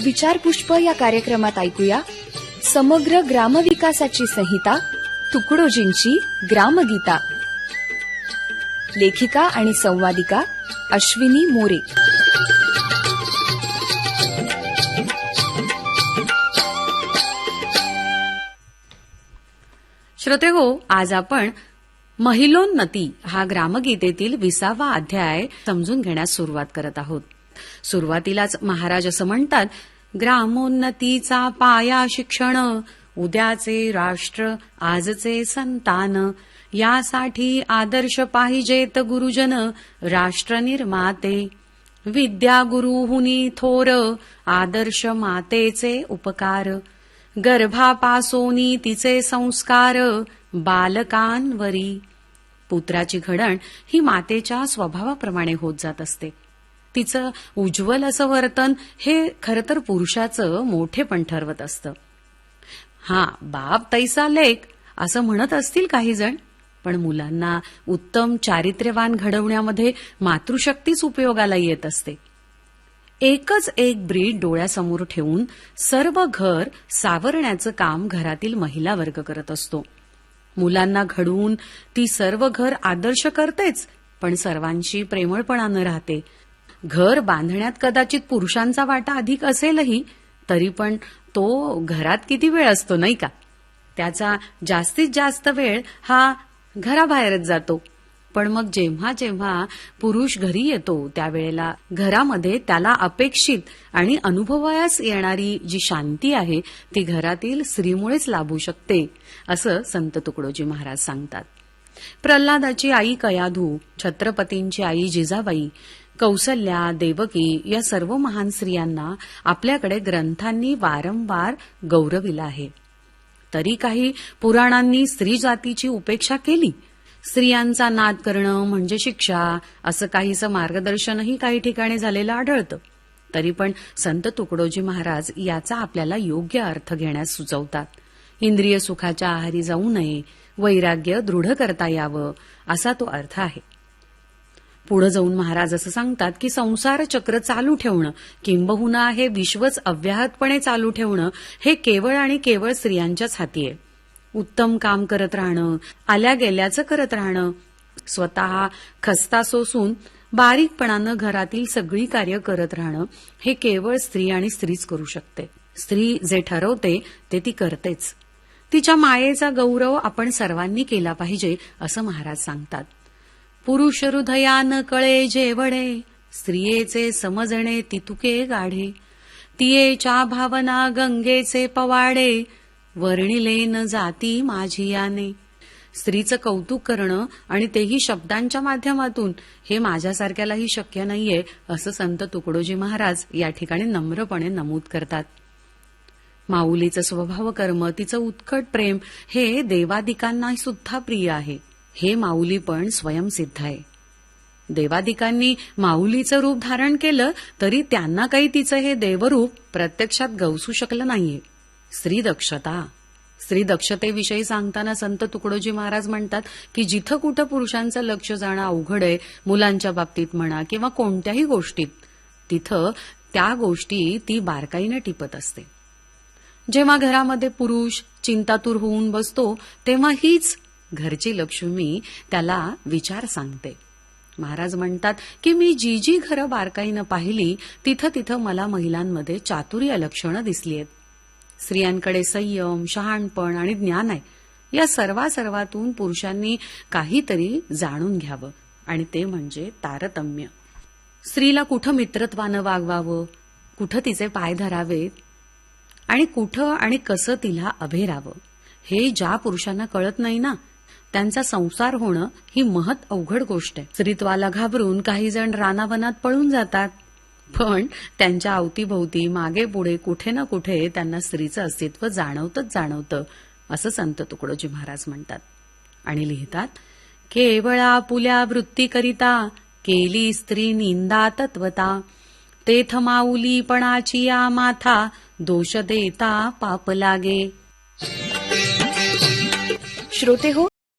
विचारपुष्प या कार्यक्रमात ऐकूया समग्र ग्रामविकासाची संहिता तुकडोजींची ग्रामगीता. लेखिका आणि संवादिका अश्विनी मोरे. श्रोतेहो, आज आपण महिलोन्नती हा ग्रामगीतेतील 20वा अध्याय समजून घेण्यास सुरुवात करत आहोत. सुरुवातीलाच महाराज असं म्हणतात, ग्रामोन्नतीचा पाया शिक्षण, उद्याचे राष्ट्र आजचे संतान, यासाठी आदर्श पाहिजेत गुरुजन राष्ट्र निर्माते. विद्या गुरुहुनी थोर, आदर्श मातेचे उपकार, गर्भापासोनी तिचे संस्कार, बालकांवरी. पुत्राची घडण ही मातेच्या स्वभावाप्रमाणे होत जात असते. तिचं उज्ज्वल असं वर्तन हे खरं तर पुरुषाचं मोठेपण ठरवत असतं. बाप तैसा लेक असं म्हणत असतील काही जण, पण मुलांना उत्तम चारित्र्यवान घडवण्यामध्ये मातृशक्तीच उपयोगाला येत असते. एकच एक ब्रीड डोळ्यासमोर ठेवून सर्व घर सावरण्याचं काम घरातील महिला वर्ग करत असतो. मुलांना घडवून ती सर्व घर आदर्श करतेच, पण सर्वांशी प्रेमळपणानं राहते. घर बांधण्यात कदाचित पुरुषांचा वाटा अधिक असेलही, तरी पण तो घरात किती वेळ असतो नाही का? त्याचा जास्तीत जास्त वेळ हा घराबाहेरच जातो. पण मग जेव्हा जेव्हा पुरुष घरी येतो त्यावेळेला घरामध्ये त्याला अपेक्षित आणि अनुभवायास येणारी जी शांती आहे ती घरातील स्त्रीमुळेच लाभू शकते, असं संत तुकडोजी महाराज सांगतात. प्रल्हादाची आई कयाधू, छत्रपतींची आई जिजाबाई, कौसल्या, देवकी या सर्व महान स्त्रियांना आपल्याकडे ग्रंथांनी वारंवार गौरविलं आहे. तरी काही पुराणांनी स्त्री जातीची उपेक्षा केली. स्त्रियांचा नाद करणं म्हणजे शिक्षा असं काहीसं मार्गदर्शनही काही ठिकाणी झालेलं आढळतं. तरी पण संत तुकडोजी महाराज याचा आपल्याला योग्य अर्थ घेण्यास सुचवतात. इंद्रिय सुखाच्या आहारी जाऊ नये, वैराग्य दृढ करता यावं असा तो अर्थ आहे. पुढे जाऊन महाराज असं सांगतात की संसार चक्र चालू ठेवणं किंबहुना हे विश्वच अव्याहतपणे चालू ठेवणं हे केवळ आणि केवळ स्त्रियांच्याच हाती आहे. उत्तम काम करत राहणं, आल्या गेल्याचं करत राहणं, स्वतः खस्ता सोसून बारीकपणानं घरातील सगळी कार्य करत राहणं हे केवळ स्त्री आणि स्त्रीच करू शकते. स्त्री जे ठरवते ते ती करतेच. तिच्या मायेचा गौरव आपण सर्वांनी केला पाहिजे असं महाराज सांगतात. पुरुष हृदयान कळे जेवढे, स्त्रियेचे समजणे तितुके गाढे. तियेच्या भावना गंगेचे पवाडे, वर्णिले न जाती माझी याने. स्त्रीचं कौतुक करणं आणि तेही शब्दांच्या माध्यमातून हे माझ्यासारख्यालाही शक्य नाहीये असं संत तुकडोजी महाराज या ठिकाणी नम्रपणे नमूद करतात. माऊलीचं स्वभाव कर्म, तिचं उत्कट प्रेम हे देवादिकांना सुद्धा प्रिय आहे. हे माऊली पण स्वयंसिद्ध आहे. देवादिकांनी माऊलीचं रूप धारण केलं तरी त्यांना काही तिचं हे देवरूप प्रत्यक्षात गवसू शकलं नाहीये. स्त्री दक्षतेविषयी सांगताना संत तुकडोजी महाराज म्हणतात की जिथं कुठं पुरुषांचं लक्ष जाणं अवघड आहे, मुलांच्या बाबतीत म्हणा किंवा कोणत्याही गोष्टीत, तिथं त्या गोष्टी ती बारकाईने टिपत असते. जेव्हा घरामध्ये पुरुष चिंतातूर होऊन बसतो तेव्हा हीच घरची लक्ष्मी त्याला विचार सांगते. महाराज म्हणतात की मी जी जी घरं बारकाईनं पाहिली तिथं तिथं मला महिलांमध्ये चातुर्य लक्षणं दिसली आहेत. स्त्रियांकडे संयम, शहाणपण आणि ज्ञान आहे. या सर्वातून पुरुषांनी काहीतरी जाणून घ्यावं आणि ते म्हणजे तारतम्य. स्त्रीला कुठं मित्रत्वानं वागवावं, कुठं तिचे पाय धरावेत आणि कुठं आणि कसं तिला अभेरावं हे ज्या पुरुषांना कळत नाही ना, त्यांचा संसार होणं ही महत अवघड गोष्ट आहे. स्त्रीत्वाला घाबरून काही जण रानावनात पळून जातात, पण त्यांच्या अवतीभोवती मागे पुढे कुठे ना कुठे त्यांना स्त्रीचं अस्तित्व जाणवतं असं संत तुकडोजी महाराज म्हणतात. आणि लिहितात, केवळ आपुल्या वृत्तीकरिता केली स्त्री निंदा तत्वता, तेथ माऊलीपणाची या माथा दोष देता पाप लागे. श्रोते हो,